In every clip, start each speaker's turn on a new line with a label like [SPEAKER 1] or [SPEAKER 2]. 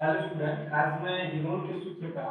[SPEAKER 1] Hello student, आज मैं Heron के सूत्र का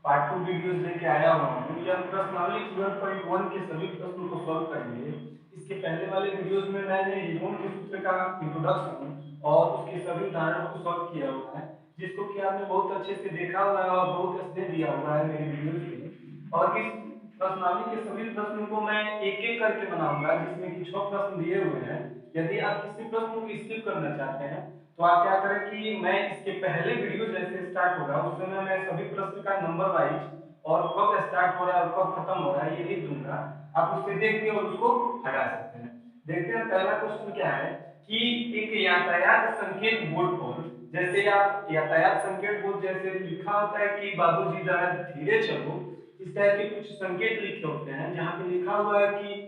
[SPEAKER 1] पार्ट 2 वीडियोस लेके आया हुआ हूँ। यह प्रश्नावली 12.1 के सभी प्रश्नों को सॉल्व करेंगे। इसके पहले वाले वीडियोस में मैंने हीरोन के सूत्र का इंट्रोडक्शन और उसके सभी उदाहरणों को सॉल्व किया हुआ है, जिसको कि आपने बहुत अच्छे से देखा हुआ है और बहुत स्नेह दिया हुआ है मेरे वीडियोस में। और इस प्रश्नावली के सभी प्रश्नों को मैं एक एक करके बनाऊंगा, जिसमें कि 6 प्रश्न दिए हुए हैं। यदि आप किसी प्रश्न को स्किप करना चाहते हैं तो आप क्या करें कि मैं इसके पहले वीडियो जैसे स्टार्ट होगा उस समय मैं सभी प्रश्न का नंबर वाइज और कब स्टार्ट हो रहा है और कब खत्म हो रहा है ये लिख दूंगा। आप उससे देख के और उसको हटा सकते हैं। देखते हैं पहला क्वेश्चन क्या है कि एक यातायात संकेत बोर्ड पर, जैसे आप यातायात संकेत बोर्ड जैसे लिखा होता है कि बाबूजी जरा धीरे चलो, इस टाइप के कुछ संकेत लिखे होते हैं जहाँ पे लिखा हुआ है कि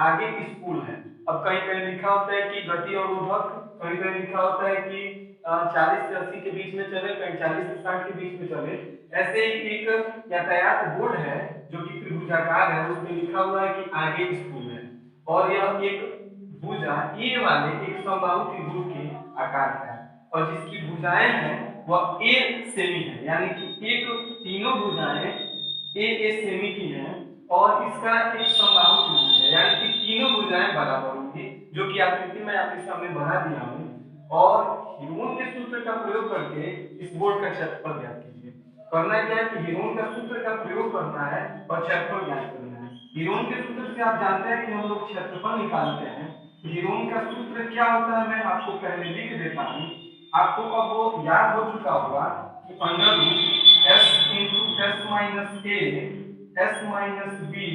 [SPEAKER 1] आगे स्कूल है। अब कहीं कहीं लिखा होता है कि गति अवरोधक, कहीं कहीं लिखा होता है कि 40 से 80 के बीच में चले, कहीं 40 से 60 के बीच में चले। ऐसे ही एक यातायात बोर्ड है जो कि त्रिभुजाकार है, उसमें लिखा हुआ है कि आगे स्कूल है। और यह एक भुजा ए वाले एक समबाहु त्रिभुज के आकार का है और जिसकी भुजाएं हैं वह ए सेमी है, यानी कि एक तीनों भुजाएं ए सेमी की हैं और इसका एक समबाहु त्रिभुज है, यानी कि तीनों भुजाएं बराबर होंगी, जो कि आकृति में आपके सामने बना दिया हूं। और हीरोन के सूत्र का प्रयोग करके इस बोर्ड का क्षेत्रफल ज्ञात कीजिए। करना क्या है कि हीरोन का सूत्र का प्रयोग करना है और क्षेत्रफल ज्ञात करना है। हीरोन के सूत्र से आप जानते हैं कि हम लोग क्षेत्रफल निकालते हैं। हीरोन का सूत्र क्या होता है मैं आपको पहले लिख देता हूँ। आपको अब वो याद हो चुका होगा कि under root S into S minus A S minus B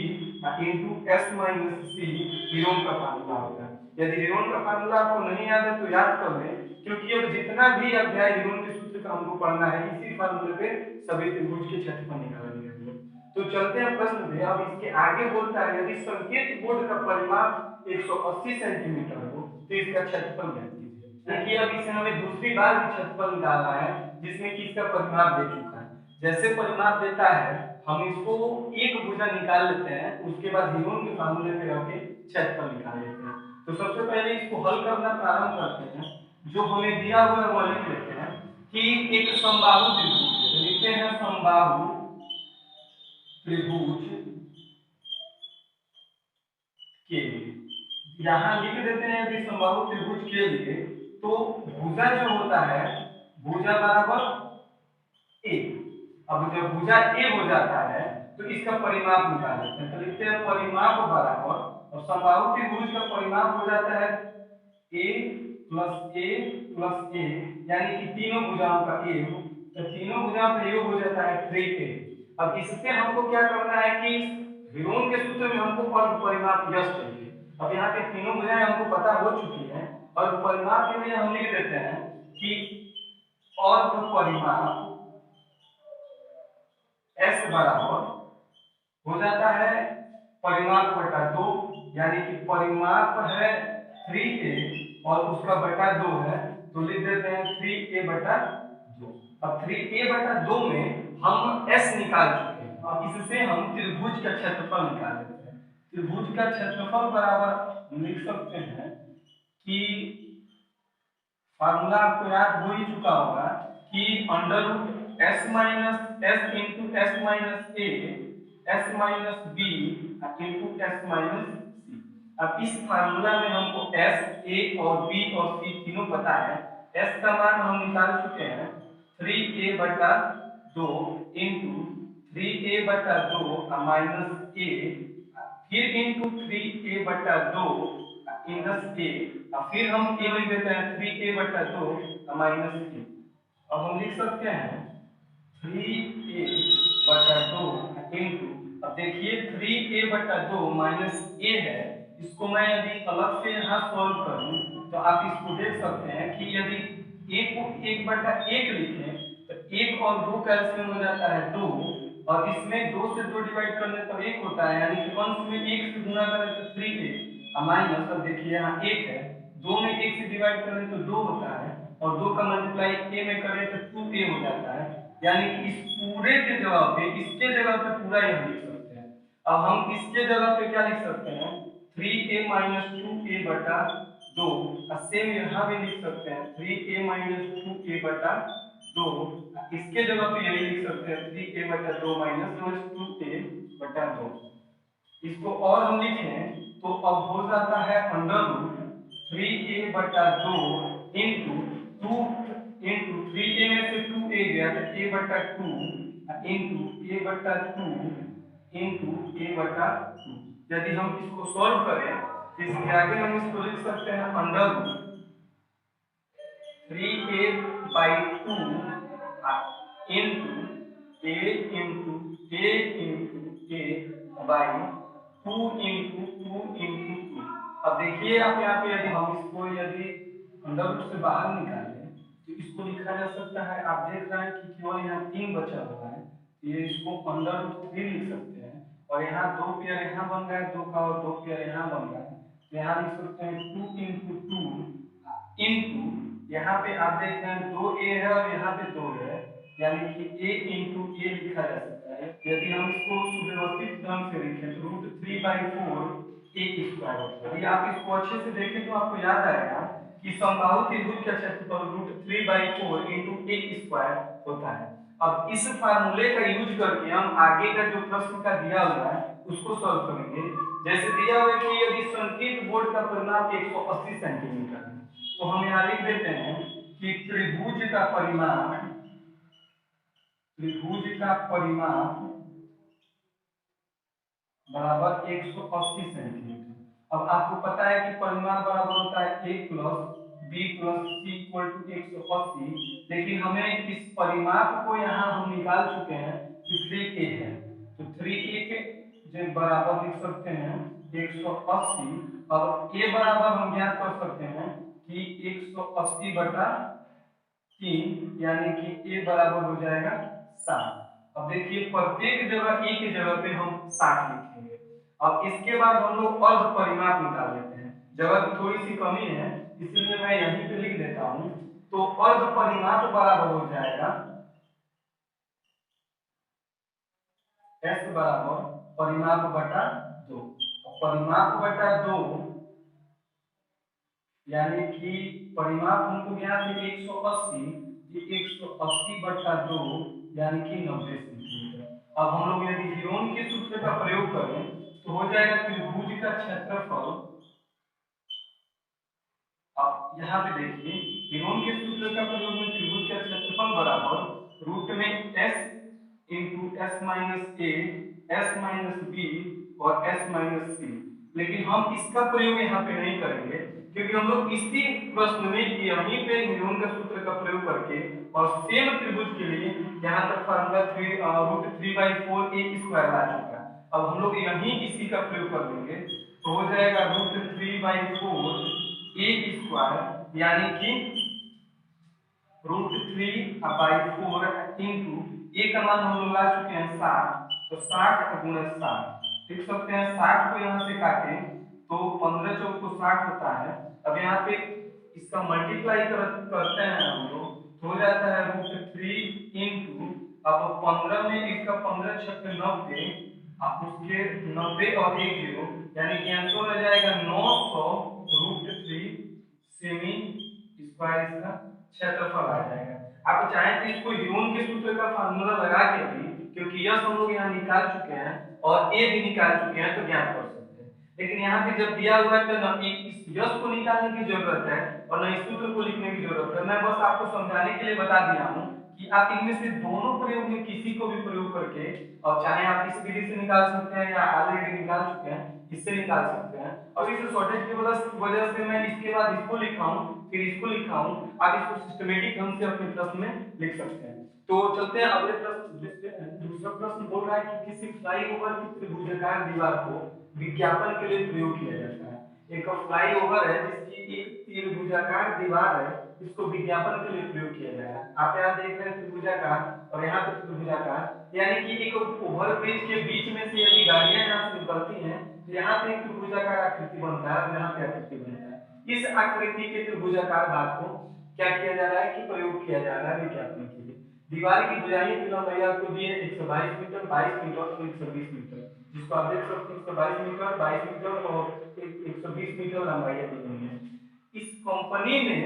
[SPEAKER 1] into S minus c Heron का फार्मूला होता है। यदि हीरोन का फार्मूला आपको नहीं याद है तो याद कर लें, क्योंकि अब जितना भी अध्याय हीरोन के सूत्र का हमको पढ़ना है इसी फार्मूले पे सभी त्रिभुज के क्षेत्रफल निकालेंगे हम लोग। तो चलते हैं प्रश्न में। अब इसके आगे बोलता है यदि संकेत बोर्ड का परिमाप 180 सेंटीमीटर हो तो इसका क्षेत्रफल ज्ञात कीजिए। देखिए अब इसे हमें दूसरी बार भी क्षेत्रफल निकालना है, जिसमें कि इसका परिमाप दे चुका है। जैसे परिमाप देता है हम इसको एक भुजा निकाल लेते हैं, उसके बाद हीरोन के फार्मूले पे रख के क्षेत्रफल निकाल लेते हैं। तो सबसे पहले इसको हल करना प्रारंभ करते हैं। जो हमें दिया हुआ है वह लिख लेते हैं कि एक समबाहु त्रिभुज, लिखते हैं समबाहु त्रिभुज के लिए। यहाँ लिख देते हैं यदि समबाहु त्रिभुज के लिए तो भुजा जो होता है भुजा बराबर ए। अब जब भुजा ए हो जाता है तो इसका परिमाप निकाल लेते हैं। तो लिखते हैं परिमाप बराबर, और समबाहु त्रिभुज का परिमाप हो जाता है ए प्लस ए प्लस ए, यानी कि तीनों भुजाओं का ए हो। तो तीनों भुजाओं का योग हो जाता है 3a। अब इससे हमको क्या करना है कि हीरोन के सूत्र में हमको अर्ध परिमाप यश चाहिए। अब यहाँ पे तीनों भुजाएं हमको पता हो चुकी हैं और परिमाप के लिए हम लिख देते हैं कि अर्ध परिमाप s बराबर हो जाता है परिमाप बटा 2, यानी कि परिमाप है 3a और उसका बटा 2 है, तो लिख देते हैं 3a बटा 2। अब 3a बटा 2 में हम s निकाल चुके हैं। अब इससे हम त्रिभुज का क्षेत्रफल निकाल लेते हैं। त्रिभुज का क्षेत्रफल बराबर हम लिख सकते हैं कि फार्मूला आपको याद हो ही चुका होगा कि under root S minus S into S minus A S minus B into S minus C. अब इस फार्मूला में हमको एस ए और बी और सी तीनों पता है। एस का मान हम निकाल चुके हैं 3a बटा 2 इंटू 3a बटा 2 माइनस ए, फिर इंटू 3a बटा 2 माइनस ए, और फिर हम ए लिख देते हैं 3a बटा 2 माइनस ए। अब हम लिख सकते हैं 3a बटा 2 इंटू, अब देखिए 3a बटा 2 माइनस ए है, इसको मैं यदि अलग से यहाँ सॉल्व करूँ तो आप इसको देख सकते हैं कि यदि a को 1 बटा 1 लिखें तो 1 और 2 कैंसिल हो जाता है 2, और इसमें 2 से 2 डिवाइड करने पर 1 होता है, यानी कि अंश में 1 से गुणा करें तो 3a माइनस, अब देखिए यहाँ 1 है, 2 में 1 से डिवाइड करें तो 2 होता है, और 2 का मल्टीप्लाई a में करें तो 2a हो जाता है। यानी कि इस पूरे के जगह पे इसके जगह पे पूरा यह लिख सकते हैं। अब हम इसके जगह पे क्या लिख सकते हैं 3a माइनस 2a बटा 2, सेम यहाँ भी लिख सकते हैं 3a माइनस 2a बटा 2 इसके जगह पे यही लिख सकते हैं 3a/2 माइनस 2a/2। इसको और हम लिखें तो अब हो जाता है under root 3a/2 into 2 into 3a में से 2a गया तो a/2 into a/2 into a/2। यदि हम इसको सॉल्व करें तो इसके आगे हम इसको लिख सकते हैं under root 3a/2 into a into a into a by 2 into 2 into 2। अब देखिए आप यहाँ पे यदि हम इसको यदि अंडर रूट से बाहर निकालें तो इसको लिखा जा सकता है। आप देख रहे हैं कि केवल यहाँ 3 बचा हुआ है, ये इसको अंडर रूट 3 लिख सकते हैं। और यहाँ 2 पेयर यहाँ बन रहा है 2 का और 2 पेयर यहाँ बन रहा है, तो यहाँ लिख सकते हैं 2 into 2 इंटू यहाँ पे आप देख रहे हैं 2a है और यहाँ पे 2 है, यानी कि a इंटू ए लिखा जा सकता है। यदि हम इसको सुव्यवस्थित ढंग से लिखें तो √3/4 a² होता है। यदि आप इसको अच्छे से देखें तो आपको याद आएगा कि समबाहु त्रिभुज का क्षेत्रफल √3/4 a² होता है। अब इस फार्मूले का यूज करके हम आगे का जो प्रश्न का दिया हुआ है उसको सॉल्व करेंगे। जैसे दिया हुआ है कि यदि संकीर्ण बोर्ड का परिमाप 180 सेंटीमीटर है, तो हम यहाँ लिख देते हैं कि त्रिभुज का परिमाप बराबर 180 सेंटीमीटर। अब आपको पता है कि परिमाप बराबर होता है a plus b plus c equal to 180, लेकिन हमें इस परिमाप को यहाँ हम निकाल चुके हैं कि 3a है, तो 3a के जो बराबर लिख सकते हैं 180। अब a बराबर हम ज्ञात कर सकते हैं कि 180/3, यानी कि a बराबर हो जाएगा 60। अब देखिए प्रत्येक जगह a की जगह पे हम 60 लिखेंगे। अब इसके बाद हम लोग अर्ध परिमाप निकाल लेते हैं, जगह की थोड़ी सी कमी है इसलिए मैं यहीं पे लिख देता हूं। तो अर्ध परिमाप बराबर हो जाएगा s बराबर परिमाप बटा 2। परिमाप बटा 2 यानी कि परिमाप हमको ज्ञात है 180, ये 180/2 यानी कि 90 सेंटीमीटर। अब हम लोग यदि हीरोन के सूत्र का प्रयोग करें तो हो जाएगा त्रिभुज का क्षेत्रफल। अब यहाँ पे देखिए हीरोन के सूत्र का प्रयोग में त्रिभुज का क्षेत्रफल बराबर रूट में s into s minus A, s minus B और s माइनस सी। लेकिन हम इसका प्रयोग यहाँ पे नहीं करेंगे क्योंकि हम लोग इसी प्रश्न में यहीं पे हीरोन का सूत्र का प्रयोग करके और सेम त्रिभुज के लिए यहाँ तक फार्मूला √3/4 a² आ चुका है। अब हम लोग यहीं इसी का प्रयोग कर देंगे तो हो जाएगा √3/4 a² यानी कि √3/4 इंटू ए का मान हम लोग ला चुके हैं 60, तो 60×60 लिख सकते हैं। 60 को यहाँ से काटें तो 15 चौक को 60 होता है। अब यहाँ पे इसका मल्टीप्लाई करते हैं हम लोग तो हो जाता है √3 इंटू, अब 15 में इसका 15 छक 90, अब उसके 90 और 1 0 यानी कि आंसर आ जाएगा 900 √3 सेमी स्क्वायर इसका क्षेत्रफल आ जाएगा। आप चाहें तो इसको ह्यून के सूत्र का फार्मूला लगा के भी, क्योंकि यह हम लोग यहाँ निकाल चुके हैं और ए भी निकाल चुके हैं, तो ज्ञात कर सकते हैं। लेकिन यहाँ पे जब दिया हुआ है तो न इस यश को निकालने की जरूरत है और न इस सूत्र को लिखने की जरूरत है। मैं बस आपको समझाने के लिए बता दिया हूँ कि आप इनमें से दोनों प्रयोग में किसी को भी प्रयोग करके, और चाहे आप इस विधि से निकाल सकते हैं या ऑलरेडी निकाल चुके हैं इससे निकाल सकते हैं। और इस शॉर्टेज की वजह से मैं इसके बाद इसको लिखा हूँ फिर इसको लिखा हूँ, आप इसको सिस्टमेटिक ढंग से अपने प्रश्न में लिख सकते हैं। तो चलते हैं अगले प्रश्न। दूसरा प्रश्न बोल रहा है कि किसी फ्लाईओवर की त्रिभुजाकार दीवार को विज्ञापन के लिए प्रयोग किया जाता है। एक फ्लाईओवर है जिसकी एक त्रिभुजाकार दीवार है, इसको विज्ञापन के लिए प्रयोग किया जाएगा। आप यहाँ देख रहे हैं त्रिभुजाकार और यहाँ पे त्रिभुजाकार, यानी कि एक ओवरब्रिज के बीच में से यदि गाड़ियां यहाँ से निकलती हैं तो यहाँ पे एक त्रिभुजाकार आकृति बनता है और यहाँ पे आकृति बनता है। इस आकृति के त्रिभुजाकार भाग को क्या किया जा रहा है कि प्रयोग किया जा रहा है विज्ञापन के लिए। दीवार की भुजाएं की लंबाई आपको दी है 122 मीटर, 22 मीटर और 120 मीटर, जिसको आप देख सकते हैं 122 मीटर, 22 मीटर और 120 मीटर लंबाई दी गई है। इस कंपनी ने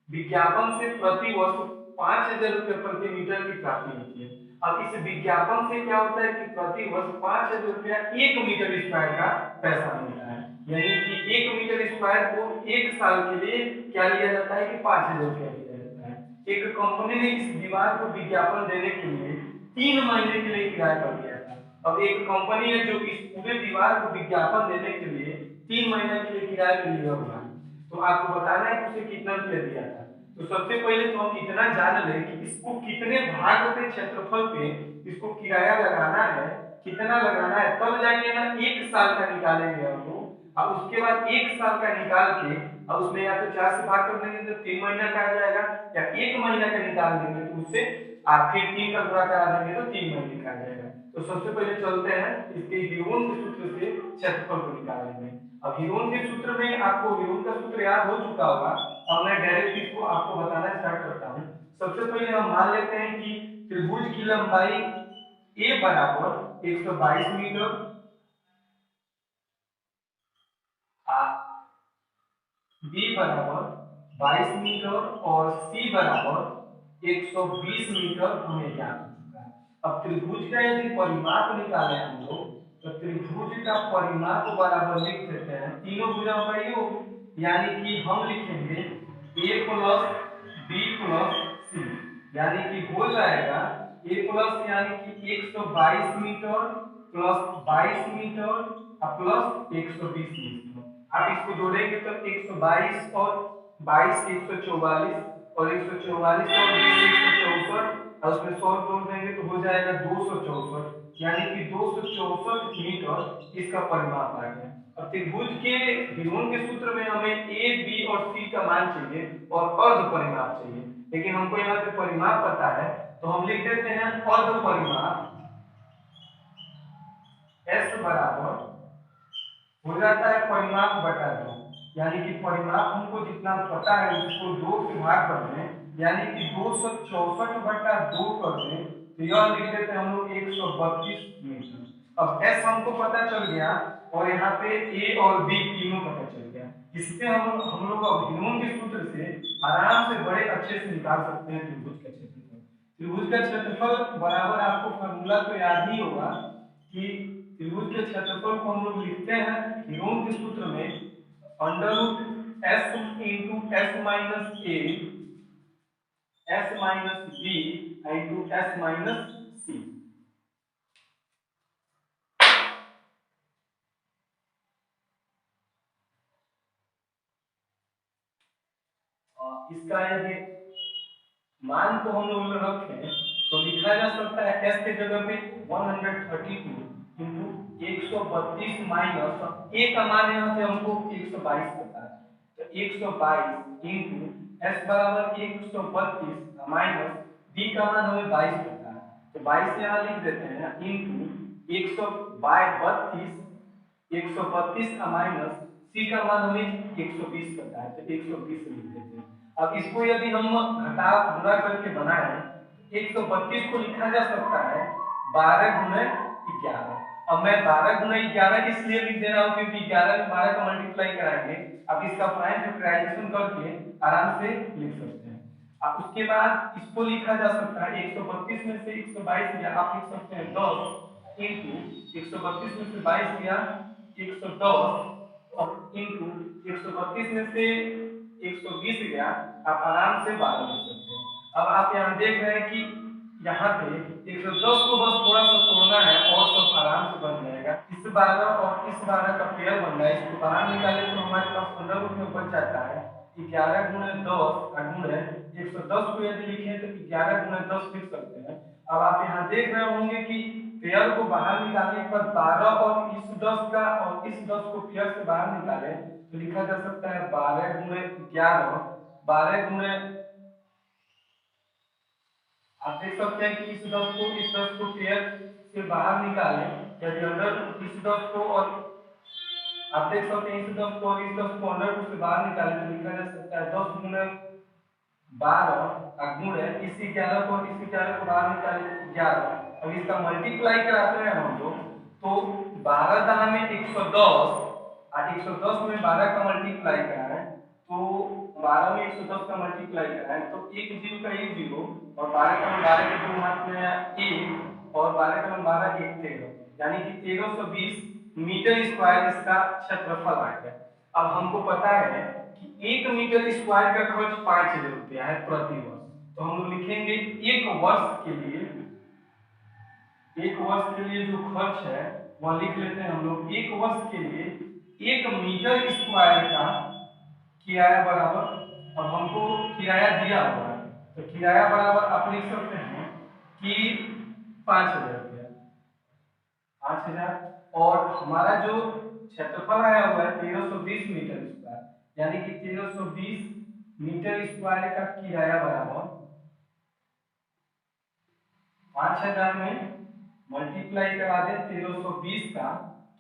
[SPEAKER 1] विज्ञापन से प्रति वर्ष 5,000 रुपये प्रति मीटर की प्राप्ति होती है। अब इस विज्ञापन से क्या होता है कि प्रति वर्ष 5,000 रुपया 1 मीटर स्क्वायर का पैसा मिलता है, यानी कि 1 मीटर स्क्वायर को 1 साल के लिए क्या लिया जाता है कि 5,000 रुपया लिया जाता है। एक कंपनी ने इस दीवार को विज्ञापन देने के लिए 3 महीने के लिए किराया कर दिया था। अब एक कंपनी है जो इस पूरे दीवार को विज्ञापन देने के लिए 3 महीने के लिए किराया पे लिया हुआ है, तो आपको बताना है कि उसे कितना रुपया दिया था। तो सबसे पहले तो हम इतना जान लें कि इसको कितने भाग पे क्षेत्रफल पे इसको किराया लगाना है, कितना लगाना है, तब जाके ना 1 साल का निकालेंगे हम लोग। अब उसके बाद 1 साल का निकाल के अब उसमें या तो 4 से भाग कर देंगे तो 3 महीना का आ जाएगा, या 1 महीना का निकाल देंगे तो उससे फिर 3 का गुणा करा देंगे तो 3 महीने का आ जाएगा। तो सबसे पहले चलते हैं इसके हीरोन के सूत्र से क्षेत्रफल को निकालेंगे। अब हीरोन के सूत्र में आपको हीरोन का सूत्र याद हो चुका होगा, अब मैं डायरेक्ट इसको आपको बताना स्टार्ट करता हूं। सबसे पहले हम मान लेते हैं कि त्रिभुज की लंबाई a बराबर 122 मीटर, b बराबर 22 मीटर और c बराबर 120 मीटर हमें ज्ञात हो चुका है। अब त्रिभुज का यदि परिमाप निकालें हम लोग तो त्रिभुज का परिमाप बराबर लिख देते हैं तीनों भुजाओं का योग, यानी कि हम लिखेंगे a plus b plus c, यानी कि हो जाएगा a प्लस यानी कि 122 metre plus 22 metre plus 120 metre. आप इसको जोड़ेंगे तो 122 और 22 144 और 144 और 20 164 और उसमें 100 जोड़ देंगे तो हो जाएगा 264, यानी कि 264 मीटर इसका परिमाप आ गया। अब त्रिभुज के हीरोन के सूत्र में हमें a b और c का मान चाहिए और अर्ध परिमाप चाहिए, लेकिन हमको यहाँ पे परिमाप पता है तो हम लिख देते हैं अर्ध परिमाप s बराबर हो जाता है परिमाप बटा 2, यानी कि परिमाप हमको जितना पता है उसको 2 से भाग कर दें, यानी कि 264 बटा 2 कर दें तो यह लिख देते हैं हम लोग 132 मीटर। अब s हमको पता चल गया और यहाँ पे a और b तीनों पता चल गया। इससे हम लोग अब हीरोन के सूत्र से आराम से बड़े अच्छे से निकाल सकते हैं त्रिभुज का क्षेत्रफल। त्रिभुज का क्षेत्रफल बराबर आपको फॉर्मूला तो याद ही होगा कि त्रिभुज के क्षेत्रफल को हम लोग लिखते हैं हीरोन के सूत्र में under root s into s minus a s minus b into s minus c। इसका यदि मान को हम लोग रखें तो लिखा जा सकता है s के जगह पे 132 इंटू 132 माइनस a का मान यहाँ से हमको 122 पता है, तो 122 इंटू s बराबर 132 माइनस b का मान हमें 22 पता है, तो 22 यहाँ लिख देते हैं इंटू 132 माइनस c का मान हमें 120 पता है, तो 120 लिख देते हैं। अब इसको यदि हम घटा गुणा करके बनाएं 132 को लिखा जा सकता है 12 गुणे 11। अब मैं 12 गुणे 11 इसलिए लिख दे रहा हूं क्योंकि 11 में 12 का मल्टीप्लाई कराएंगे, अब इसका प्राइम फैक्टराइजेशन करके आराम से लिख सकते हैं। अब उसके बाद इसको लिखा जा सकता है 132 में से 122 गया, आप लिख सकते हैं 10 इंटू 132 में से 22 गया 110 और इंटू 132 में से 120 गया, आप आराम से 12 लिख सकते हैं। अब आप यहाँ देख रहे हैं कि यहाँ पे 110 को बस थोड़ा सा तोड़ना है और सब आराम से बन जाएगा। इस 12 और इस 12 का पेयर बन रहा है, इसको बाहर निकाले तो हमारे पास 15 रूप में बच जाता है 11 गुणे 10 गुणे 110 को यदि लिखें तो 11 गुणे 10 लिख सकते हैं। अब आप यहाँ देख रहे होंगे कि पेयर को बाहर निकालने पर 12 और इस 10 का और इस 10 को पेयर से बाहर निकाले तो लिखा जा सकता है 12 गुणे 11 12 गुणे, आप देख सकते हैं कि इस 10 को पेयर से बाहर निकालें यदि अंडर इस 10 को और आप देख सकते हैं इस 10 को और इस 10 को अंडर रूट से बाहर निकालें तो लिखा जा सकता है 10 गुणे 12 गुणे इस 11 को और इस 11 को बाहर निकालें 11। अब इसका मल्टीप्लाई कराते हैं हम लोग तो 12 दाना में 110 और 110 में 12 का मल्टीप्लाई कराएं तो 12 में 110 का मल्टीप्लाई कराएं तो एक जीरो का एक जीरो और 12 का 12 के दो हाथ में आया एक और 12 का 12 एक 13 यानी कि 1320 मीटर स्क्वायर इसका क्षेत्रफल आ गया। अब हमको पता है कि 1 मीटर स्क्वायर का खर्च 5000 रुपया है प्रति वर्ष, तो हम लोग लिखेंगे एक वर्ष के लिए, एक वर्ष के लिए जो खर्च है वह लिख लेते हैं हम लोग। एक वर्ष के लिए 1 मीटर स्क्वायर का किराया बराबर, अब हमको किराया दिया हुआ है तो किराया बराबर आप लिख सकते हैं कि 5000 रुपया, 5000 और हमारा जो क्षेत्रफल आया हुआ है 1320 मीटर स्क्वायर यानी कि 1320 मीटर स्क्वायर का किराया बराबर 5000 में मल्टीप्लाई करा दें 1320 का,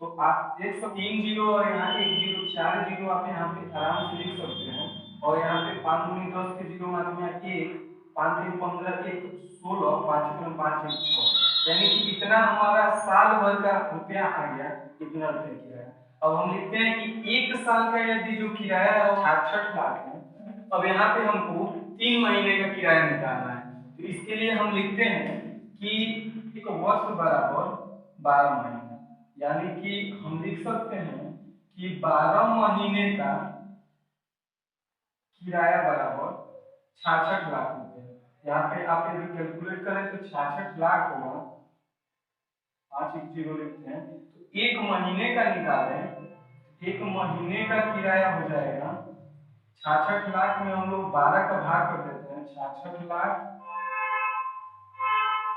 [SPEAKER 1] तो आप देख सकते 3 जीरो और यहाँ 1 जीरो 4 जीरो आप यहाँ पे आराम से लिख सकते हैं और यहाँ पे 5 दूनी 10 के जीरो मार्क में 1 5 3 15 1 16 5 3 5 1 6 यानी कि इतना हमारा साल भर का रुपया आ गया, इतना रुपया किराया। अब हम लिखते हैं कि एक साल का यदि जो किराया है वो 66 लाख है। अब यहाँ पे हमको 3 महीने का किराया निकालना है, तो इसके लिए हम लिखते हैं कि एक वर्ष बराबर 12 महीने, यानी कि हम लिख सकते हैं कि 12 महीने का किराया बराबर 66 लाख रुपए। यहाँ पे आप यदि कैलकुलेट करें तो 66 लाख होगा, 5 एक जीरो लिखते हैं तो एक महीने का निकालें, एक महीने का किराया हो जाएगा 66 लाख में हम लोग 12 का भाग कर देते हैं, 66 लाख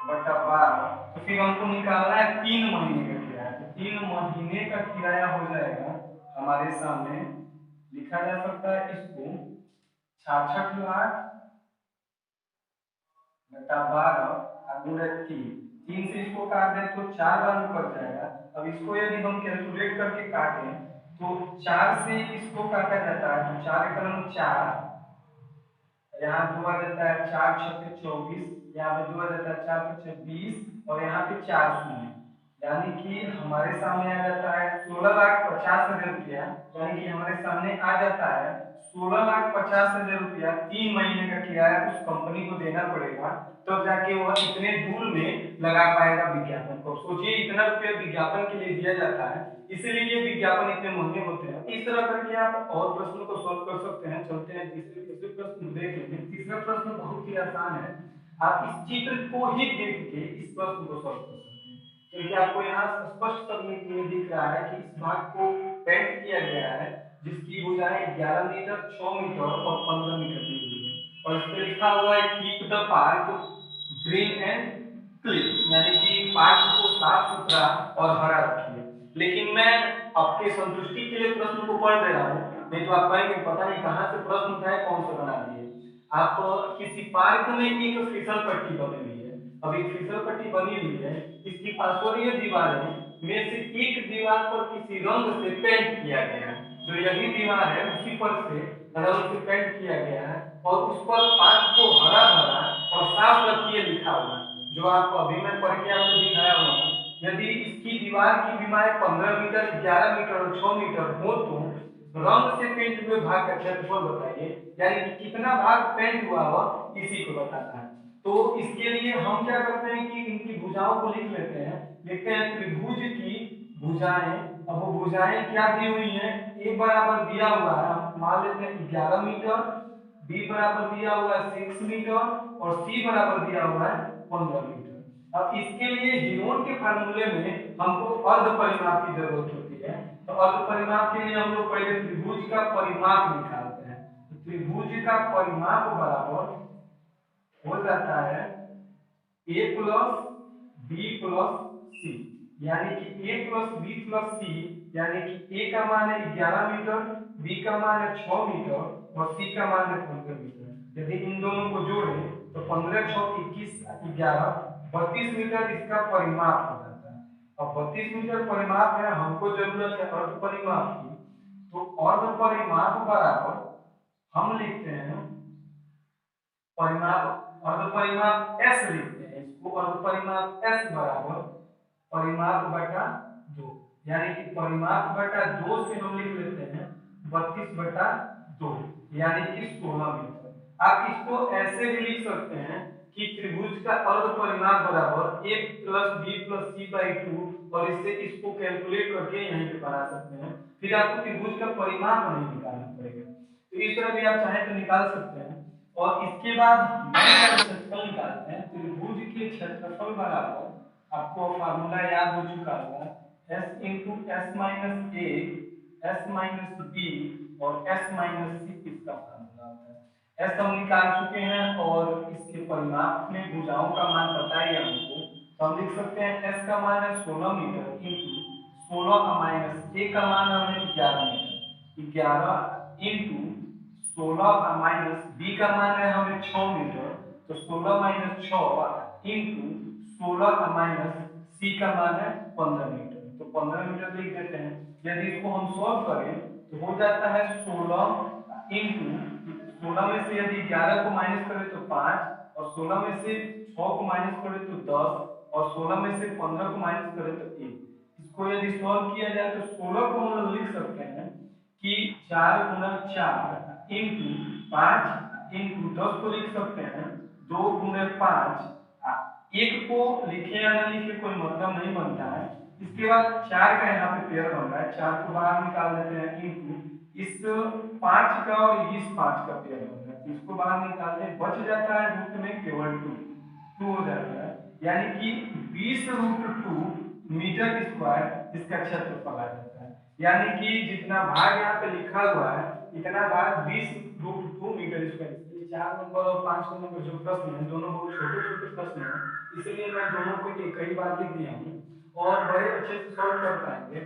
[SPEAKER 1] बटा 12, तो फिर हमको निकालना है 3 महीने का किराया, तो 3 महीने का किराया हो जाएगा हमारे सामने, लिखा जा सकता है इसको 66 लाख बटा 12 गुणे 3 से इसको काट दें तो 4 बार में कट जाएगा। अब इसको यदि हम कैलकुलेट करके काटें तो 4 से इसको काटा जाता है तो 4 × 4, यहाँ 2 आ जाता है 4 छक्के 24, यहाँ पे 2 आ जाता है 4 × 6 20 और यहाँ पे 4 शून्य, यानी कि हमारे सामने आ जाता है 16,50,000 रुपया, यानी कि हमारे सामने आ जाता है 16,50,000 रुपया 3 महीने का किराया उस कंपनी को देना पड़ेगा, तब जाके वह इतने दूर में लगा पाएगा विज्ञापन को। सोचिए इतना रुपया विज्ञापन के लिए दिया जाता है, इसीलिए ये विज्ञापन इतने महंगे होते हैं। इस तरह करके आप और प्रश्नों को सॉल्व कर सकते हैं। चलते हैं तीसरे प्रश्न देख लेंगे। तीसरा प्रश्न बहुत ही आसान है, आप इस चित्र को ही देख के इस प्रश्न को सॉल्व कर सकते हैं, क्योंकि आपको यहाँ स्पष्ट करने के लिए दिख रहा है कि इस भाग को पेंट किया गया है जिसकी भुजाएं 11 मीटर 6 मीटर और 15 मीटर दी हुई है और इस पे लिखा हुआ है keep the park green and clean, यानी कि पार्क को साफ सुथरा और हरा रखिए। लेकिन मैं आपके संतुष्टि के लिए प्रश्न को पढ़ दे रहा हूँ, नहीं तो आप कहेंगे पता नहीं कहाँ से प्रश्न उठाए कौन सा बना दिए। आप किसी पार्क में एक फिसल पट्टी बनी हुई है, अब एक फिसल पट्टी बनी हुई है, इसकी पार्श्वीय दीवारें में से एक दीवार पर किसी रंग से पेंट किया गया है, जो यही दीवार है उसी पर से रंग से पेंट किया गया है और उस पर पार्क को हरा भरा और साफ रखिए लिखा हुआ है, जो आप अभी मैं पढ़ के आपको दिखाया हुआ। यदि इसकी दीवार की बीमारी 15 मीटर 11 मीटर और 6 मीटर हो तो रंग से पेंट हुए भाग का क्षेत्रफल बताइए, यानी कि कितना भाग पेंट हुआ हो इसी को बताना है। तो इसके लिए हम क्या करते हैं कि इनकी भुजाओं को लिख लेते हैं, लिखते हैं त्रिभुज की भुजाएं। अब वो भुजाएं क्या दी हुई हैं, ए बराबर दिया हुआ है, हम मान लेते हैं 11 मीटर, बी बराबर दिया हुआ है 6 मीटर और सी बराबर दिया हुआ है 15 मीटर। अब इसके लिए हीरोन के फार्मूले में हमको अर्ध परिमाप की जरूरत होती है, तो अर्ध परिमाप के लिए हम लोग पहले त्रिभुज का परिमाप निकालते हैं। तो त्रिभुज का परिमाप बराबर हो जाता है a प्लस बी प्लस सी, यानी कि a प्लस बी प्लस सी, यानी कि a का मान है 11 मीटर, b का मान है 6 मीटर और c का मान है 15 मीटर। यदि इन दोनों को जोड़ें तो 15 6 21 11 32 मीटर इसका परिमाप हो जाता है। अब 32 मीटर परिमाप है, हमको जरूरत है अर्ध परिमाप की, तो अर्ध परिमाप बराबर हम लिखते हैं परिमाप, अर्ध परिमाप s लिखते हैं इसको, अर्ध परिमाप s बराबर परिमाप बटा 2, यानी कि परिमाप बटा 2 से हम लिख लेते हैं 32 बटा 2, यानी कि 16 मीटर। आप इसको ऐसे भी लिख सकते हैं कि त्रिभुज का अर्ध परिमाप बराबर a plus b plus c by 2, और इससे इसको कैलकुलेट करके यहीं पे बना सकते हैं। फिर आपको त्रिभुज का परिमाप नहीं निकालना पड़ेगा, तो इस तरह भी आप चाहें तो निकाल सकते हैं। और इसके बाद क्षेत्रफल निकालते हैं। त्रिभुज के क्षेत्रफल बराबर, आपको फार्मूला याद हो चुका होगा, s इंटू एस माइनस ए, एस माइनस बी और s माइनस सी, इसका फार्मूला होता है। s हम निकाल चुके हैं और इसके परिमाप में भुजाओं का मान पता ही है हमको, तो हम लिख सकते हैं s का मान है 16 मीटर इंटू 16 माइनस a का मान हमें 11 मीटर, 11 इंटू 16 माइनस b का मान है हमें 6 मीटर, तो 16 माइनस 6 इंटू 16 माइनस c का मान है 15 मीटर, तो 15 मीटर लिख देते हैं। यदि इसको हम सॉल्व करें तो हो जाता है 16 इंटू 16 में से यदि 11 को माइनस करें तो 5, और 16 में से 6 को माइनस करें तो 10, और 16 में से 15 को माइनस करें तो 1। इसको यदि सॉल्व किया जाए तो 16 को हम लोग लिख सकते हैं कि 4 गुना 4 इंटू 5 इंटू 10 को लिख सकते हैं 2 गुना 5। एक को लिखे या ना लिखे कोई मतलब नहीं बनता है। इसके बाद 4 का यहाँ पे पेयर बन रहा है, 4 को बाहर निकाल देते हैं इंटू इस 5 का और इस 5 का पेयर बन रहा है, तो इसको बाहर निकालते हैं, बच जाता है रूट में केवल 2 हो जाता है, यानी कि 20√2 मीटर स्क्वायर इसका क्षेत्रफल आ जाता है। यानी कि जितना भाग यहाँ पे लिखा हुआ है इतना भाग 20√2 मीटर स्क्वायर। 4 नंबर और 5 नंबर जो प्रश्न है दोनों बहुत छोटे छोटे प्रश्न हैं, इसलिए मैं दोनों को कई बार लिख दिया हूँ और बड़े अच्छे से सॉल्व कर पाएंगे।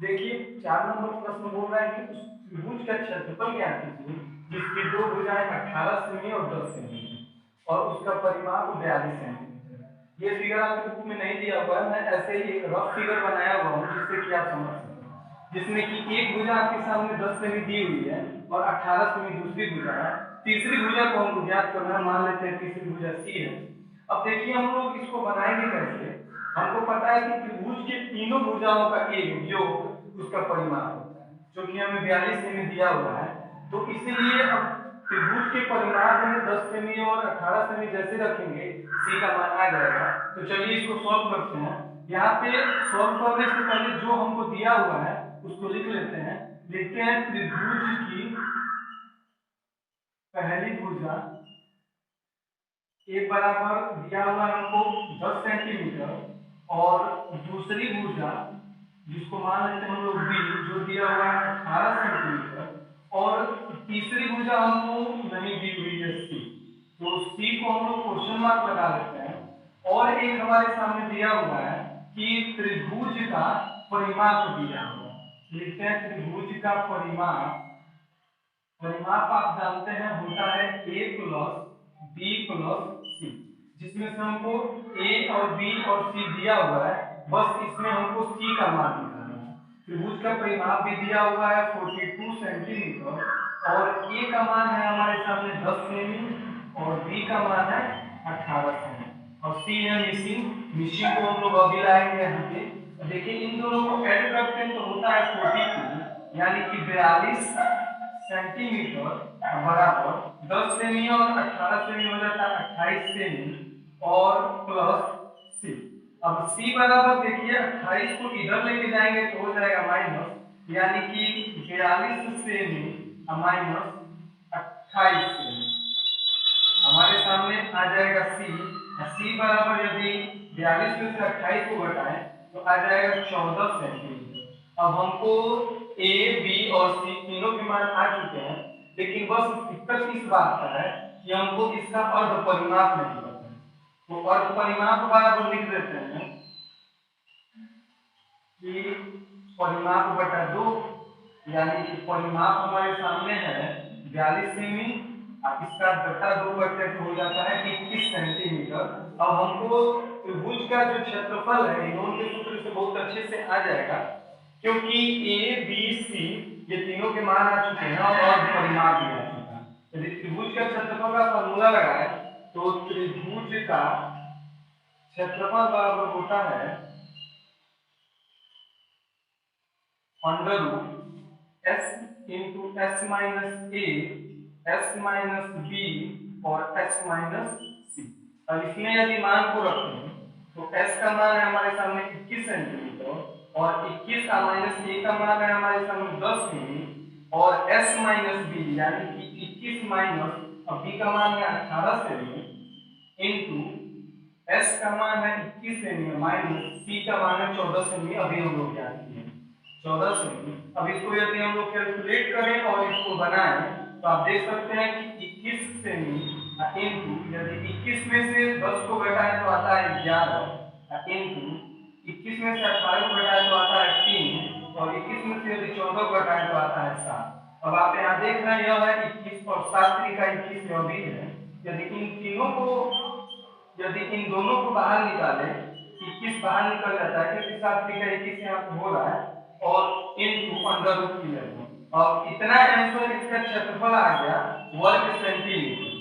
[SPEAKER 1] देखिए 4 नंबर प्रश्न बोल रहा है कि उस त्रिभुज का क्षेत्रफल ज्ञात कीजिए जिसकी दो भुजाएं 18 सेमी और 10 सेमी है और उसका परिमाप 42 सेंटीमीटर है। ये फिगर आपके बुक में नहीं दिया हुआ है, मैं ऐसे ही एक रफ फिगर बनाया हुआ हूँ जिससे कि आप समझ सकें, जिसमें कि एक भुजा आपके सामने 10 सेमी दी हुई है और 18 सेमी दूसरी भुजा है। तीसरी भुजा को हमको ज्ञात करना है, मान लेते हैं तीसरी भुजा सी है। अब देखिए हम लोग इसको बनाएंगे कैसे। हमको पता है कि त्रिभुज के तीनों भुजाओं का योग उसका परिमाप होता है, जो कि हमें 42 सेमी दिया हुआ है। तो इसीलिए अब त्रिभुज के परिमाप में 10 सेमी और 18 सेमी जैसे रखेंगे सी का मान आ जाएगा। तो चलिए इसको सॉल्व करते हैं। यहाँ पे सॉल्व करने से पहले जो हमको दिया हुआ है उसको लिख लेते हैं। लिखते हैं त्रिभुज की पहली भुजा ए बराबर दिया हुआ हमको 10 सेंटीमीटर और दूसरी भुजा जिसको मान लेते हैं हम लोग बी, जो दिया हुआ है 18 सेंटीमीटर, और तीसरी भुजा हमको नहीं दी हुई है सी, तो सी को हम लोग क्वेश्चन मार्क लगा लेते हैं। और एक हमारे सामने दिया हुआ है कि त्रिभुज का परिमाप दिया हुआ है। लिखते हैं त्रिभुज का परिमाप। परिमाप आप जानते हैं होता है a प्लस बी प्लस सी, जिसमें से हमको a और b और c दिया हुआ है, बस इसमें हमको c का मान निकालना है। त्रिभुज का परिमाप भी दिया हुआ है 42 सेंटीमीटर और a का मान है हमारे सामने 10 सेमी और b का मान है 18 सेमी और c है मिसिंग। मिसिंग को हम लोग अभी लाएंगे यहाँ पे। देखिए इन दोनों को ऐड करते हैं तो होता है 42, यानी कि 42 सेंटीमीटर बराबर 10 सेमी और 18 सेमी हो जाता है 28 सेमी और प्लस सी। अब सी बराबर देखिए 28 को इधर लेके जाएंगे तो हो जाएगा माइनस, यानी कि 42 सेमी माइनस 28 सेमी हमारे सामने आ जाएगा सी। सी बराबर यदि 42 में से 28 को घटाएं तो आ जाएगा 14 सेंटीमीटर। अब हमको ए बी और सी तीनों के मान आ चुके हैं, लेकिन बस दिक्कत इस बात का है कि हमको इसका अर्ध परिमाप नहीं पता है। तो अर्ध परिमाप बराबर लिख देते हैं कि परिमाप बटा 2, यानी कि परिमाप हमारे सामने है 42 सेमी, इसका बटा 2 करते तो हो जाता है 21 सेंटीमीटर। अब हमको त्रिभुज का जो क्षेत्रफल है इनोन के सूत्र से बहुत अच्छे से आ जाएगा, क्योंकि ए बी सी ये तीनों के मान आ चुके हैं और अर्ध परिमाप भी आ चुका है। यदि त्रिभुज का क्षेत्रफल का फॉर्मूला लगाए तो त्रिभुज का क्षेत्रफल बराबर होता है under root S into S minus A s minus B और s माइनस सी। अब इसमें यदि मान को रखें तो s का मान है हमारे सामने 21 सेंटीमीटर और 21 का माइनस a का मान है हमारे सामने 10 मिली और s माइनस बी यानी कि 21 माइनस और b का मान है 18 सेमी इनटू s का मान है 21 सेमी माइनस c का मान है 14 सेमी। अभी हम लोग ज्ञात किए 14 सेमी। अब इसको यदि हम लोग कैलकुलेट करें और इसको बनाएं तो आप देख सकते हैं कि 21 सेमी इनटू यदि 21 में से 10 को घटाएं तो आता है 11 इनटू 21 में से 18 को घटाएं तो आता है 3 और 21 में से यदि 14 को घटाएं तो आता है 7। अब आप यहाँ देख रहे हैं यह है 21 और 7 का 21 यह भी है। यदि इन तीनों को यदि इन दोनों को बाहर निकालें 21 बाहर निकल जाता है क्योंकि 7 का 21 यहाँ पे हो रहा है और इनटू अंडर रूट 11 और इतना आंसर इसका क्षेत्रफल आ गया वर्ग सेंटीमीटर।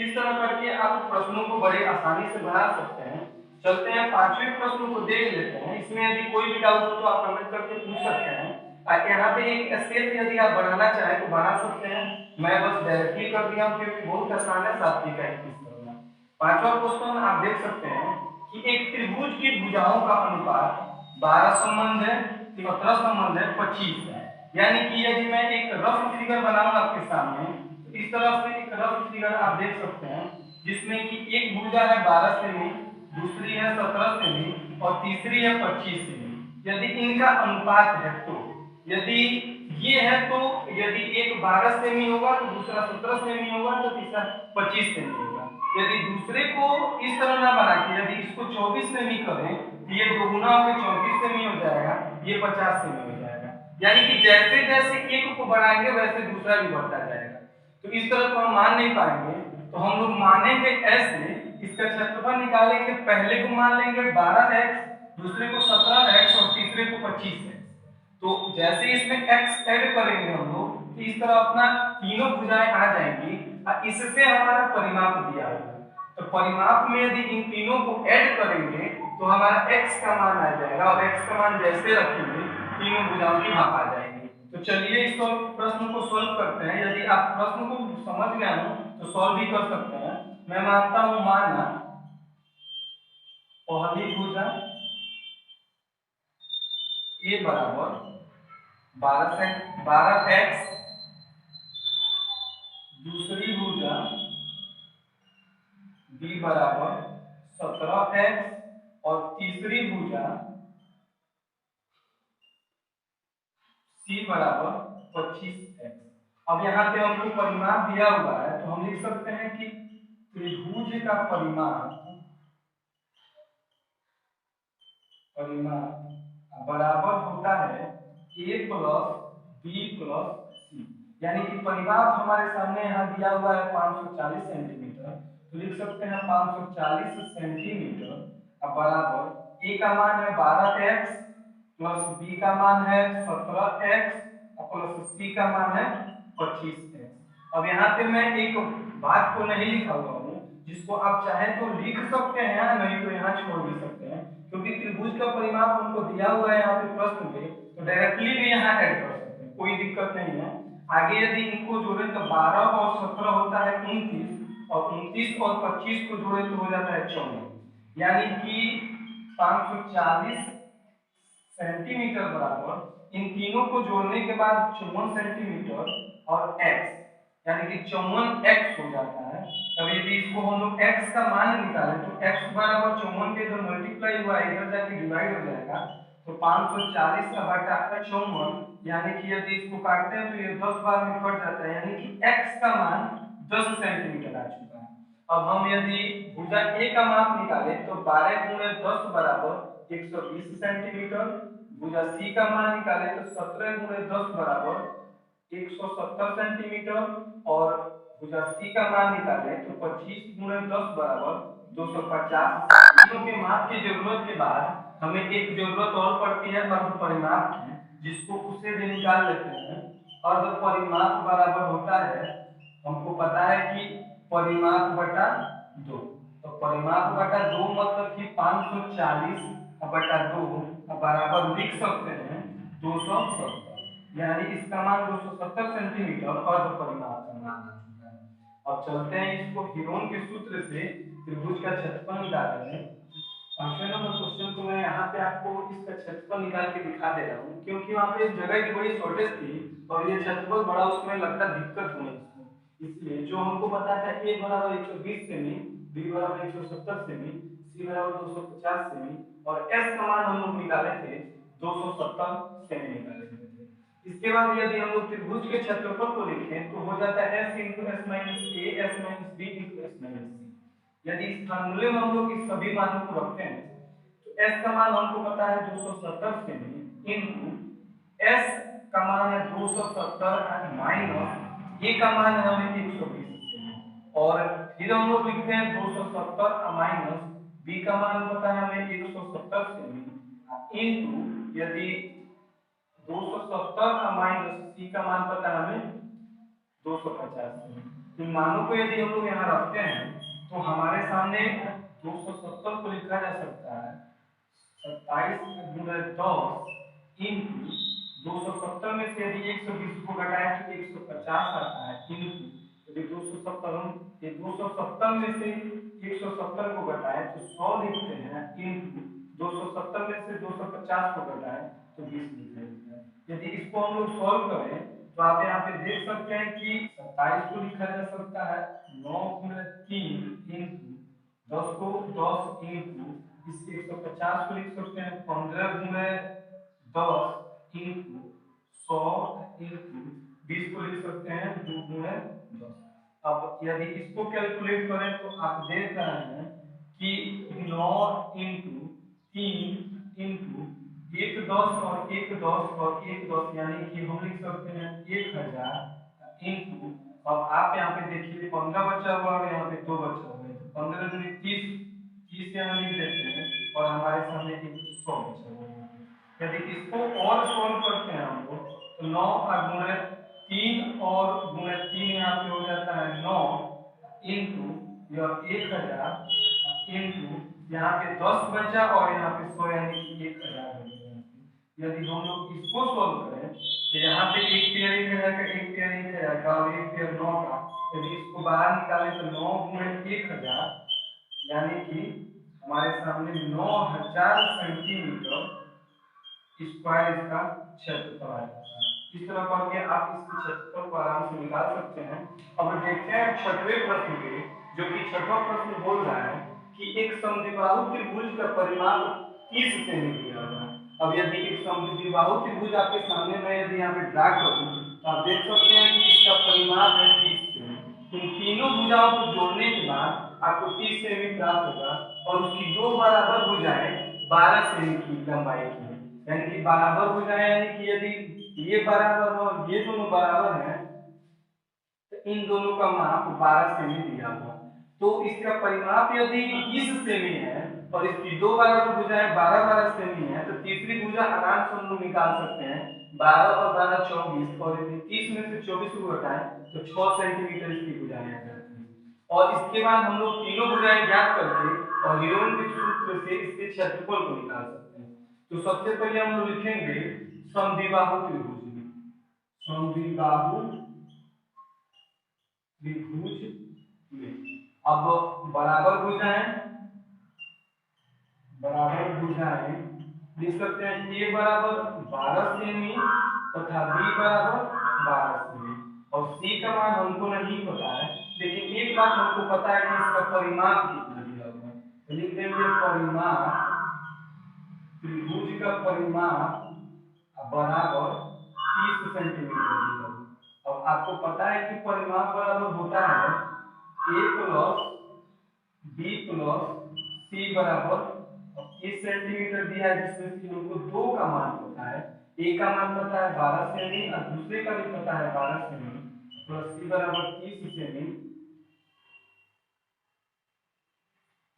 [SPEAKER 1] इस तरह करके आप प्रश्नों को बड़े आसानी से बना सकते हैं। चलते हैं पांचवें प्रश्न को देख लेते हैं। इसमें यदि कोई भी डाउट हो तो आप कमेंट करके पूछ सकते हैं। यहाँ पे एक स्केल यदि आप बढ़ाना चाहें तो बढ़ा सकते हैं। मैं बस डायरेक्टली कर दिया हूँ क्योंकि बहुत आसान है 7 का 21 करना। पांचवा क्वेश्चन आप देख सकते हैं कि एक त्रिभुज की भुजाओं का अनुपात 12 संबंध है 17 संबंध है 25 है। यानी कि यदि मैं एक रफ फिगर बनाऊं आपके सामने तो इस तरह से एक रफ फिगर आप देख सकते हैं जिसमें कि एक भुजा है 12 सेमी, दूसरी है 17 सेमी और तीसरी है 25 सेमी। यदि इनका अनुपात है तो यदि ये है तो यदि एक 12 सेमी होगा तो दूसरा 17 सेमी होगा तो तीसरा 25 सेमी होगा। यदि दूसरे को इस तरह ना बना के यदि इसको 24 सेमी करें तो ये दोगुना होकर 34 सेमी हो जाएगा, ये 50 सेमी हो जाएगा। यानी कि जैसे जैसे एक को बढ़ाएंगे वैसे दूसरा भी बढ़ता जाएगा। तो इस तरह तो हम मान नहीं पाएंगे तो हम लोग मानेंगे ऐसे। इसका क्षेत्रफल निकालेंगे, पहले को मान लेंगे 12x, दूसरे को 17x और तीसरे को 25x। तो जैसे इसमें x ऐड करेंगे हम लोग तो इस तरह अपना तीनों भुजाएं आ जाएंगी और इससे हमारा परिमाप दिया होगा। तो परिमाप में यदि इन तीनों को ऐड करेंगे तो हमारा x का मान आ जाएगा और x का मान जैसे रखेंगे तीनों भुजाओं की माप आ जाएगी। तो चलिए इस प्रश्न को सॉल्व करते हैं। यदि आप प्रश्न को समझ में आए तो सॉल्व भी कर सकते हैं। मैं मानता हूं माना पहली भुजा a बराबर 12x, दूसरी भुजा b बराबर 17x और तीसरी भुजा c बराबर 25x। अब यहाँ पे हमको परिमाप दिया हुआ है तो हम लिख सकते हैं कि त्रिभुज का परिमाप बराबर होता है a plus b plus c। यानी कि परिमाप हमारे सामने यहाँ दिया हुआ है 540 सेंटीमीटर तो लिख सकते हैं 540 सेंटीमीटर अब बराबर a का मान है 12x प्लस b का मान है 17x प्लस c का मान है 25x। अब यहाँ पे मैं एक बात को नहीं लिखा हुआ हूँ जिसको आप चाहे तो लिख सकते हैं, नहीं तो यहाँ छोड़ भी सकते हैं क्योंकि त्रिभुज का परिमाप हमको दिया हुआ है यहाँ पे प्रश्न में तो डायरेक्टली भी यहाँ ऐड कर सकते हैं, कोई दिक्कत नहीं है। आगे यदि इनको जोड़े तो 12 और 17 होता है 29 और 29 और 25 को जोड़े तो हो जाता है 54। यानी कि 540 सेंटीमीटर बराबर इन तीनों को जोड़ने के बाद 54 सेंटीमीटर और x यानी कि 54x हो जाता है। अब यदि इसको हम लोग x का मान निकालें तो x बराबर 54 के इधर मल्टीप्लाई हुआ इधर जाके डिवाइड हो जाएगा तो 540 का बटा 54 यानी कि यदि इसको काटते हैं तो ये 10 बार में कट जाता है यानी कि x का मान 10 सेंटीमीटर आ चुका है। अब हम यदि भुजा a का माप निकालें तो 12 गुणे 10 बराबर 120 सेंटीमीटर। भुजा c का मान निकालें तो 17 गुणे 10 बराबर 170 सेंटीमीटर और भुजा c का मान निकालें तो 25 गुणे 10 बराबर 250 सेंटीमीटर के माप की जरूरत के बाद हमें एक जरूरत और पड़ती है अर्ध परिमाप की, जिसको उससे भी निकाल लेते हैं। अर्ध परिमाप बराबर होता है, हमको पता है कि परिमाप बटा 2। तो परिमाप बटा 2 मतलब कि 540 बटा 2 बराबर लिख सकते हैं 270। यानी इसका मान 270 सेंटीमीटर अर्ध परिमाप का मान आ चुका है। अब चलते हैं इसको हेरोन के सूत्र से त्रिभुज का क्षेत्रफल निकालने। 5वें नंबर क्वेश्चन को मैं यहाँ पे आपको इसका क्षेत्रफल निकाल के दिखा दे रहा हूँ, क्योंकि वहाँ पे जगह की बड़ी शॉर्टेज थी और ये क्षेत्रफल बड़ा उसमें लगता दिक्कत होने इसमें। इसलिए जो हमको पता था a बराबर 120 सेमी, b बराबर 170 सेमी, c बराबर 250 सेमी और s का मान हम लोग निकाले थे 270 सेमी निकाले थे। इसके बाद यदि हम लोग त्रिभुज के क्षेत्रफल को लिखें तो हो जाता है s * s - a s - b * s - c। यदि इस फार्मूले में हम लोग इस सभी मानों को रखते हैं तो s का मान हमको पता है 270 सेमी इनटू s का मान है 270 माइनस a का मान है हमें 120 सेमी और फिर हम लोग लिखते हैं 270 माइनस b का मान पता है हमें 170 सेमी इनटू यदि 270 माइनस c का मान पता है हमें 250 सेमी। इन मानों को यदि हम लोग यहाँ रखते हैं तो हमारे सामने 270 को लिखा जा सकता है 27 गुणा 10 इंटू 270 में से यदि 120 को घटाएं तो 150 आता है इंटू यदि 270 में से 170 को घटाएं तो 100 लिखते हैं इंटू 270 में से 250 को घटाएं तो 20 लिखते हैं। यदि इसको हम लोग सॉल्व करें तो आप यहाँ पे देख सकते हैं कि 27 को लिखा जा सकता है 9 गुणा 3 इंटू 10 को 10 इंटू इस 150 को लिख सकते हैं 15 गुणा 10 इंटू 100 इंटू 20 को लिख सकते हैं 2 गुणा 10। अब यदि इसको कैलकुलेट करें तो आप देख रहे हैं कि 9 इंटू 3 इंटू एक 10 और एक 10 और एक 10 यानी कि हम लिख सकते हैं 1000 इंटू अब आप यहाँ पे देखिए 15 बचा हुआ और यहाँ पे 2 बचा हुआ है तो 15 दूनी 30 30 यहाँ लिख देते हैं और हमारे सामने एक 100 बचा हुआ है। यदि इसको और सॉल्व करते हैं हम लोग तो 9 गुणा 3 और गुणा 3 यहाँ पे हो जाता है 9 इंटू यह 1000 इंटू यहाँ पे 10 बचा और यहाँ पे 100 यानी कि 1000 हो गया। यदि हम लोग इसको सॉल्व करें तो यहाँ पे एक पेयर एक हजार का एक पेयर एक हजार का और एक पेयर 9 का, यदि इसको बाहर निकालें तो 9 गुणा 1000 यानी कि हमारे सामने 9000 सेंटीमीटर स्क्वायर इसका क्षेत्रफल आएगा। इस तरह करके आप इसके क्षेत्रफल को आराम से निकाल सकते हैं। अब देखते हैं छठवें प्रश्न के, जो कि छठवां प्रश्न बोल रहा है कि एक समद्विबाहु त्रिभुज का परिमाप 30 सेमी दिया हुआ है। अब यदि एक समद्विबाहु त्रिभुज आपके सामने मैं यदि यहाँ पे ड्रा करूं तो आप देख सकते हैं कि इसका परिमाप है 30 सेमी। इन तीनों भुजाओं को जोड़ने के बाद आपको 30 सेमी प्राप्त होगा और उसकी दो बराबर भुजाएं 12 सेमी की लंबाई की है। यानी कि बराबर भुजाएं यानी कि यदि ये बराबर और ये दोनों बराबर हैं तो इन दोनों का माप 12 सेमी दिया हुआ। तो इसका परिमाप यदि 30 सेमी है और इसकी दो बराबर भुजाएं 12-12 सेमी है तो तीसरी भुजा आराम से हम लोग निकाल सकते हैं 12 और 12 24 और यदि 30 में से 24 को घटाएं तो 6 सेंटीमीटर इसकी भुजाएं आ जाती हैं। और इसके बाद हम लोग तीनों भुजाएं ज्ञात करके और हेरोन के सूत्र से इसके क्षेत्रफल को निकाल सकते हैं। तो सबसे पहले हम लोग लिखेंगे समद्विबाहु त्रिभुज। समद्विबाहु त्रिभुज में अब बराबर भुजाएं लिख सकते हैं a बराबर 12 सेमी तथा b बराबर 12 सेमी और c का मान हमको नहीं पता है, लेकिन एक बात हमको पता है कि इसका परिमाप कितना दिया हुआ है। तो लिख देंगे परिमाप, त्रिभुज का परिमाप बराबर 30 सेंटीमीटर दिया हुआ। अब आपको पता है कि परिमाप बराबर होता है a plus b plus c बराबर 30 सेंटीमीटर दिया है जिसमें से हमको दो का मान पता है। a का मान पता है 12 सेमी और दूसरे का भी पता है 12 सेमी प्लस c बराबर 30 सेमी।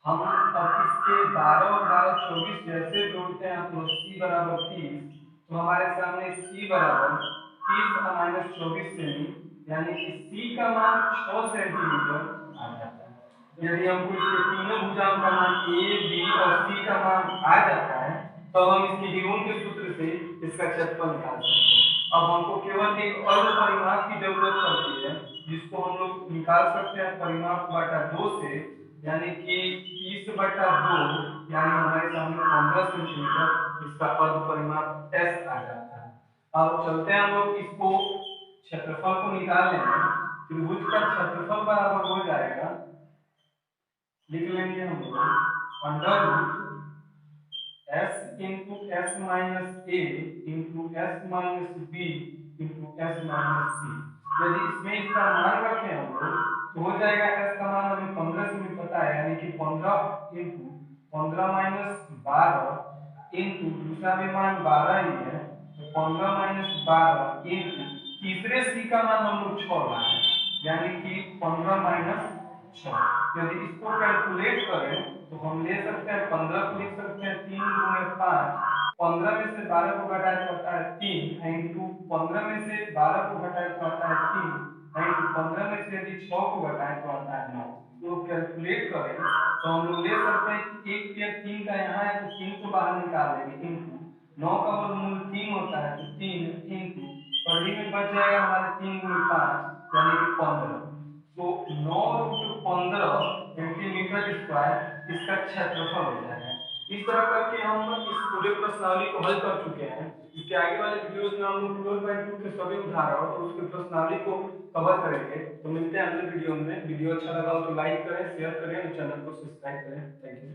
[SPEAKER 1] हम अब इसके 12 और 12 24 जैसे जोड़ते हैं तो c बराबर 30 तो हमारे सामने c बराबर 30 माइनस 24 सेमी यानी कि c का मान 6 सेंटीमीटर आ जाता है। यदि हमको इसके तीनों भुजाओं का मान a b और c का मान आ जाता है तो हम इसके हेरोन के सूत्र से इसका क्षेत्रफल निकाल सकते हैं। अब हमको केवल एक अर्ध परिमाप की जरूरत पड़ती है जिसको हम लोग निकाल सकते हैं परिमाप बटा 2 से, यानी कि 30 बटा 2, यानी हमारे सामने 15 सेंटीमीटर इसका अर्ध परिमाप एस आ जाता है। अब चलते हैं हम लोग इसको क्षेत्रफल को निकाल लेंगे। त्रिभुज का क्षेत्रफल बराबर हो जाएगा, लिख लेंगे हम लोग under root s into S minus A into S minus B into S minus C. यदि इसमें इसका मान रखें हम लोग तो हो जाएगा s का मान हमें 15 से भी पता है, यानी कि 15 इंटू 15 माइनस 12 इंटू दूसरा भी मान 12 ही है तो 15 माइनस 12 इंटू तीसरे सी का मान हम लोग 6 लाए, यानी कि 15 माइनस 6। यदि इसको कैलकुलेट करें तो हम ले सकते हैं 15 को लिख सकते हैं 3 गुणे 5, 15 में से 12 को घटाए तो आता है 3 इंटू 15 में से 12 को घटाए तो आता है 3 इंटू 15 में से यदि 6 को घटाए तो आता है 9। तो कैलकुलेट करें तो हम लोग ले सकते हैं कि एक पेयर 3 का यहाँ है तो 3 को बाहर निकाल देंगे इंटू 9 का वर्गमूल 3 होता है तो 3 इंटू पढ़ी में बच जाएगा हमारे 3 गुणे 5 यानी कि 15। तो 9 रूट 15 सेंटीमीटर स्क्वायर इसका क्षेत्रफल हो जाएगा। इस तरह करके हम इस पूरे प्रश्नावली को हल कर चुके हैं। इसके आगे वाले वीडियोस में हम लोग 12/2 के सभी उदाहरण और उसके प्रश्नावली को कवर करेंगे। तो मिलते हैं अगले वीडियो में। वीडियो अच्छा लगा हो तो लाइक करें, शेयर करें और चैनल को सब्सक्राइब करें। Thank you.